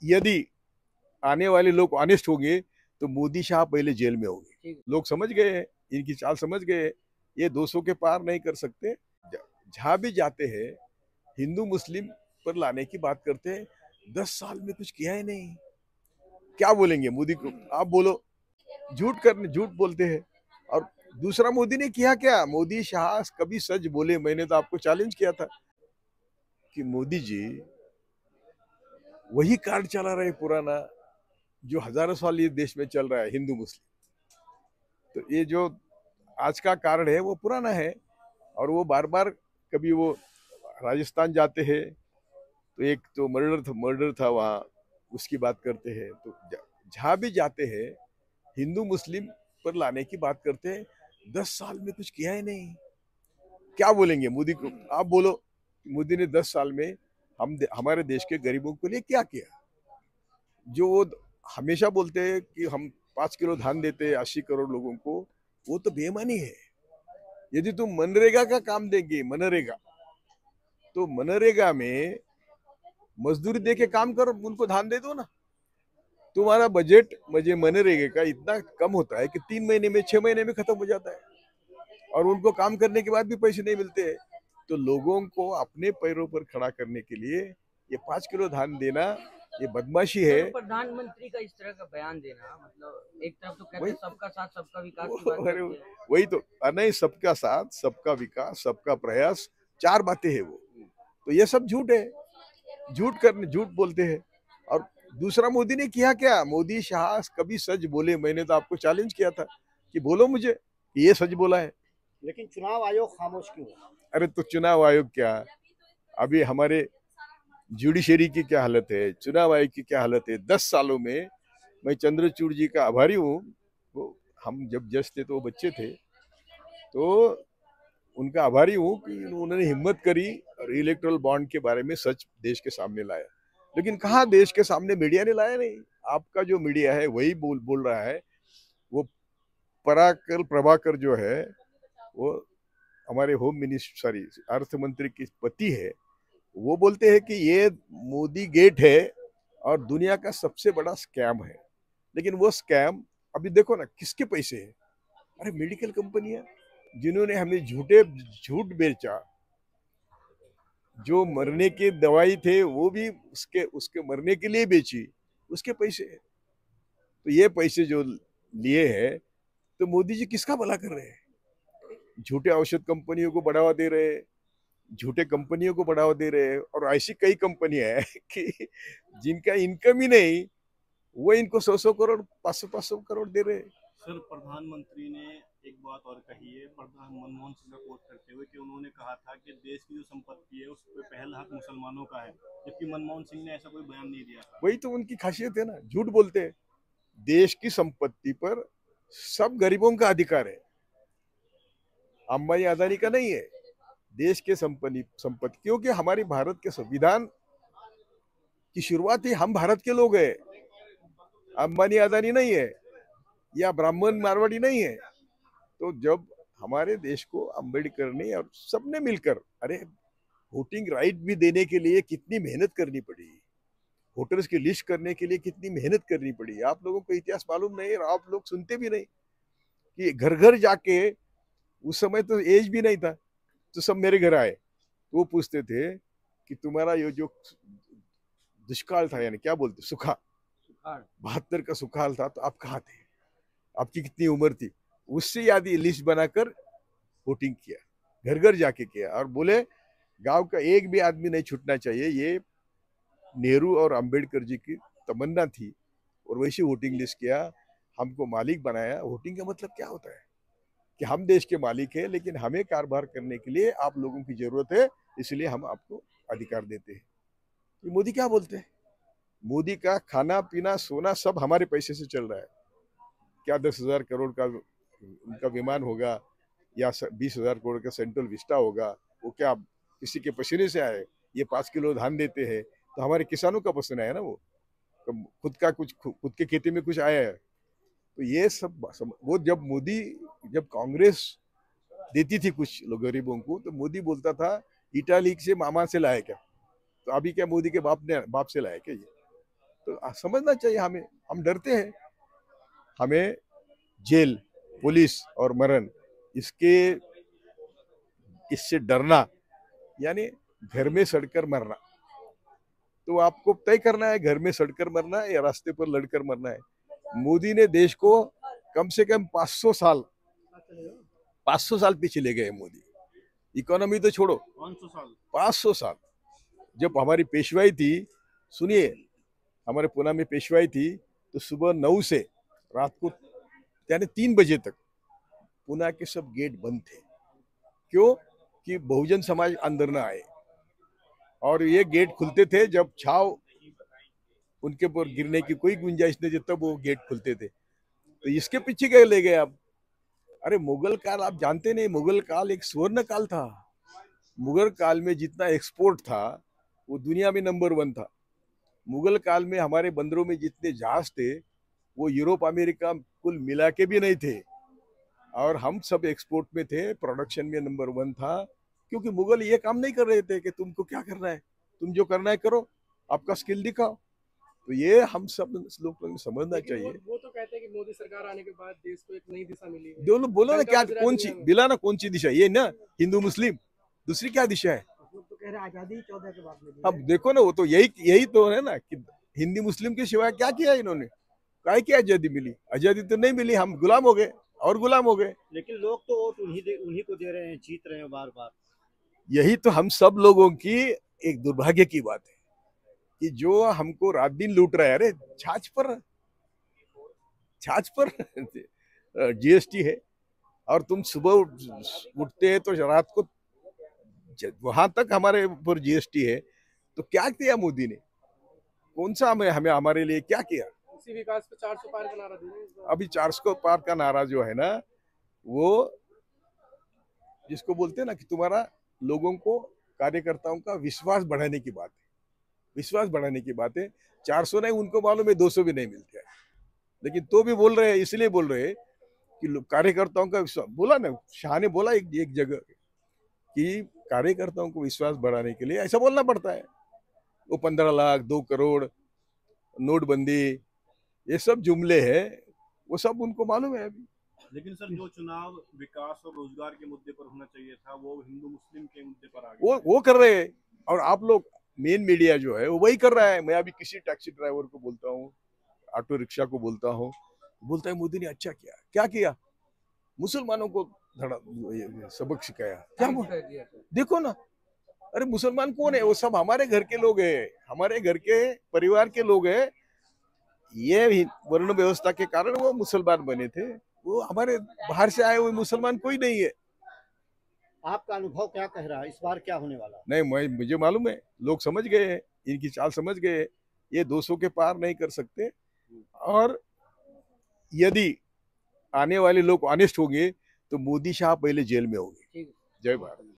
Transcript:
यदि आने वाले लोग ऑनेस्ट होंगे तो मोदी शाह पहले जेल में होंगे। लोग समझ गए हैं, इनकी चाल समझ गए, ये 200 के पार नहीं कर सकते। जहां भी जाते हैं हिंदू मुस्लिम पर लाने की बात करते हैं। 10 साल में कुछ किया ही नहीं, क्या बोलेंगे मोदी को? आप बोलो। झूठ बोलते हैं। और दूसरा, मोदी ने किया क्या? मोदी शाह कभी सच बोले? मैंने तो आपको चैलेंज किया था कि मोदी जी वही कार्ड चला रहे पुराना जो हजारों साल ये देश में चल रहा है, हिंदू मुस्लिम। तो ये जो आज का कार्ड है वो पुराना है। और वो बार बार, कभी वो राजस्थान जाते हैं तो एक तो मर्डर था वहाँ, उसकी बात करते हैं। तो जहाँ भी जाते हैं हिंदू मुस्लिम पर लाने की बात करते हैं। 10 साल में कुछ किया ही नहीं, क्या बोलेंगे मोदी को? आप बोलो। मोदी ने 10 साल में हमारे देश के गरीबों के लिए क्या किया? जो वो हमेशा बोलते हैं कि हम 5 किलो धान देते हैं 80 करोड़ लोगों को, वो तो बेईमानी है। यदि तुम मनरेगा का काम देंगे, मनरेगा, तो मनरेगा में मजदूरी दे के काम करो, उनको धान दे दो ना। तुम्हारा बजट मुझे मनरेगा का इतना कम होता है कि 3 महीने में 6 महीने में खत्म हो जाता है, और उनको काम करने के बाद भी पैसे नहीं मिलते हैं। तो लोगों को अपने पैरों पर खड़ा करने के लिए ये 5 किलो धान देना, ये बदमाशी है। प्रधानमंत्री का इस तरह का बयान देना, मतलब एक तरफ तो कहते हैं सबका साथ सबका विकास की बात अरे करते हैं। वही तो नहीं, सबका साथ सबका विकास सबका प्रयास, 4 बातें हैं वो। तो ये सब झूठ है। झूठ बोलते हैं। और दूसरा, मोदी ने किया क्या? मोदी शाह कभी सच बोले? मैंने तो आपको चैलेंज किया था कि बोलो मुझे कि ये सच बोला है। लेकिन चुनाव आयोग खामोश क्यों है? अरे तो चुनाव आयोग क्या, अभी हमारे जुडिशरी की क्या हालत है, चुनाव आयोग की क्या हालत है? 10 सालों में मैं चंद्रचूड़ जी का आभारी हूँ। वो हम जब जज थे तो वो बच्चे थे, तो उनका आभारी हूँ कि उन्होंने हिम्मत करी और इलेक्ट्रल बॉन्ड के बारे में सच देश के सामने लाया। लेकिन कहाँ देश के सामने मीडिया ने लाया? नहीं। आपका जो मीडिया है वही बोल रहा है। वो पराकर प्रभाकर जो है, वो हमारे होम मिनिस्टर, सॉरी, अर्थ मंत्री की पति है, वो बोलते हैं कि ये मोदी गेट है और दुनिया का सबसे बड़ा स्कैम है। लेकिन वो स्कैम अभी देखो ना किसके पैसे है। अरे मेडिकल कंपनियां जिन्होंने हमें झूठ बेचा, जो मरने के दवाई थे वो भी उसके उसके मरने के लिए बेची, उसके पैसे है। तो ये पैसे जो लिए हैं, तो मोदी जी किसका भला कर रहे हैं? झूठे औषध कंपनियों को बढ़ावा दे रहे हैं, झूठे कंपनियों को बढ़ावा दे रहे हैं। और ऐसी कई कंपनियां हैं कि जिनका इनकम ही नहीं, वो इनको 100-100 करोड़ 500-500 करोड़ दे रहे हैं। सर, प्रधानमंत्री ने एक बात और कही है, प्रधान मनमोहन सिंह का कोट करते हुए, कि उन्होंने कहा था कि देश की जो संपत्ति है उस पर पहला हक मुसलमानों का है, जबकि मनमोहन सिंह ने ऐसा कोई बयान नहीं दिया। वही तो उनकी खासियत है ना, झूठ बोलते हैं। देश की संपत्ति पर सब गरीबों का अधिकार है, अंबानी अदानी का नहीं है। देश के संपत्ति, क्योंकि हमारी भारत के संविधान की शुरुआत ही हम भारत के लोग हैं, अंबानी अदानी नहीं है, या ब्राह्मण मारवाड़ी नहीं है। तो जब हमारे देश को अम्बेडकर ने और सबने मिलकर, अरे वोटिंग राइट भी देने के लिए कितनी मेहनत करनी पड़ी, वोटर्स की लिस्ट करने के लिए कितनी मेहनत करनी पड़ी। आप लोगों को इतिहास मालूम नहीं, और आप लोग सुनते भी नहीं कि घर घर जाके, उस समय तो एज भी नहीं था, तो सब मेरे घर आए, तो वो पूछते थे कि तुम्हारा ये जो दुष्काल था, यानी क्या बोलते, सुखा 72 का सुखाल था, तो आप कहाँ थे, आपकी कितनी उम्र थी? उससे याद लिस्ट बनाकर वोटिंग किया, घर घर जाके किया, और बोले गांव का एक भी आदमी नहीं छूटना चाहिए। ये नेहरू और अंबेडकर जी की तमन्ना थी, और वैसे वोटिंग लिस्ट किया, हमको मालिक बनाया। वोटिंग का मतलब क्या होता है कि हम देश के मालिक हैं, लेकिन हमें कारोबार करने के लिए आप लोगों की जरूरत है, इसलिए हम आपको अधिकार देते हैं। तो मोदी क्या बोलते हैं? मोदी का खाना पीना सोना सब हमारे पैसे से चल रहा है। क्या 10,000 करोड़ का उनका विमान होगा, या 20,000 करोड़ का सेंट्रल विस्टा होगा? वो क्या किसी के पसीने से आए? ये 5 किलो धान देते हैं तो हमारे किसानों का पसीना है ना। वो तो खुद के खेती में कुछ आया है? तो ये सब वो जब कांग्रेस देती थी कुछ लोग गरीबों को, तो मोदी बोलता था इटाली से मामा से लाया क्या? तो अभी क्या मोदी के बाप से लाया क्या ये? तो समझना चाहिए हमें, हम डरते हैं। हमें जेल, पुलिस और मरण इससे डरना यानी घर में सड़कर मरना। तो आपको तय करना है घर में सड़कर मरना है या रास्ते पर लड़कर मरना है। मोदी ने देश को कम से कम 500 साल पीछे ले गए मोदी। इकोनॉमी तो छोड़ो, 500 साल 500 साल। जब हमारी पेशवाई थी, सुनिए, हमारे पुणे में पेशवाई थी तो सुबह 9 से रात को यानी 3 बजे तक पुणे के सब गेट बंद थे। क्यों? कि बहुजन समाज अंदर न आए। और ये गेट खुलते थे जब छाव उनके ऊपर गिरने की कोई गुंजाइश नहीं थी, तब वो गेट खुलते थे। तो इसके पीछे क्या ले गए आप? अरे मुगल काल आप जानते नहीं, मुगल काल एक स्वर्ण काल था। मुगल काल में जितना एक्सपोर्ट था वो दुनिया में नंबर 1 था। मुगल काल में हमारे बंदरों में जितने जहाज थे वो यूरोप अमेरिका कुल मिला के भी नहीं थे, और हम सब एक्सपोर्ट में थे, प्रोडक्शन में नंबर 1 था। क्योंकि मुगल ये काम नहीं कर रहे थे कि तुमको क्या करना है, तुम जो करना है करो, आपका स्किल दिखाओ। तो ये हम सब लोग को समझना चाहिए। वो तो कहते हैं कि मोदी सरकार आने के बाद देश को एक नई दिशा मिली है। बोलो ना क्या, कौन सी बिला ना, कौन सी दिशा? ये ना हिंदू मुस्लिम, दूसरी क्या दिशा है? लोग तो कह रहे हैं आजादी 14 के बाद मिली है। अब देखो ना, वो तो यही तो है ना कि हिंदी मुस्लिम के सिवाय क्या किया इन्होंने? काय की आजादी मिली? आजादी तो नहीं मिली, हम गुलाम हो गए और गुलाम हो गए। लेकिन लोग तो वोट उन्हीं को दे रहे हैं, जीत रहे हैं बार बार। यही तो हम सब लोगों की एक दुर्भाग्य की बात है कि जो हमको रात दिन लूट रहा है। अरे छाछ पर जीएसटी है, और तुम सुबह उठते हैं तो रात को वहां तक हमारे ऊपर जीएसटी है। तो क्या किया मोदी ने? कौन सा हमें हमारे लिए क्या किया? इसी विकास पे 400 पार का नारा दे रहे हैं इस बार। अभी 400 पार का नारा जो है ना, वो जिसको बोलते हैं ना कि तुम्हारा लोगों को, कार्यकर्ताओं का विश्वास बढ़ाने की बात है। विश्वास बढ़ाने की बात है। 400 नहीं, उनको मालूम है 200 भी नहीं मिलते हैं, लेकिन तो भी बोल रहे हैं। इसलिए बोल रहे हैं कि कार्यकर्ताओं का विश्वास, बोला ना शाह ने, बोला एक जगह कि कार्यकर्ताओं को विश्वास बढ़ाने के लिए ऐसा बोलना पड़ता है। वो 15 लाख, 2 करोड़, नोटबंदी, ये सब जुमले हैं, वो सब उनको मालूम है अभी। लेकिन सर, जो चुनाव विकास और रोजगार के मुद्दे पर होना चाहिए था वो हिंदू मुस्लिम के मुद्दे पर आ गया। वो कर रहे हैं, और आप लोग मेन मीडिया जो है वो वही कर रहा है। मैं अभी किसी टैक्सी ड्राइवर को बोलता हूँ, ऑटो रिक्शा को बोलता हूँ, बोलता है मोदी ने अच्छा किया। क्या किया? मुसलमानों को सबक सिखाया। क्या देखो ना, अरे मुसलमान कौन है? वो सब हमारे घर के लोग हैं, हमारे घर के परिवार के लोग हैं। ये वर्ण व्यवस्था के कारण वो मुसलमान बने थे। वो हमारे बाहर से आए हुए मुसलमान कोई नहीं है। आपका अनुभव क्या कह रहा है, इस बार क्या होने वाला है? नहीं, मुझे मालूम है, लोग समझ गए हैं, इनकी चाल समझ गए हैं। ये 200 के पार नहीं कर सकते, और यदि आने वाले लोग ऑनेस्ट होंगे तो मोदी शाह पहले जेल में होंगे। जय भारत।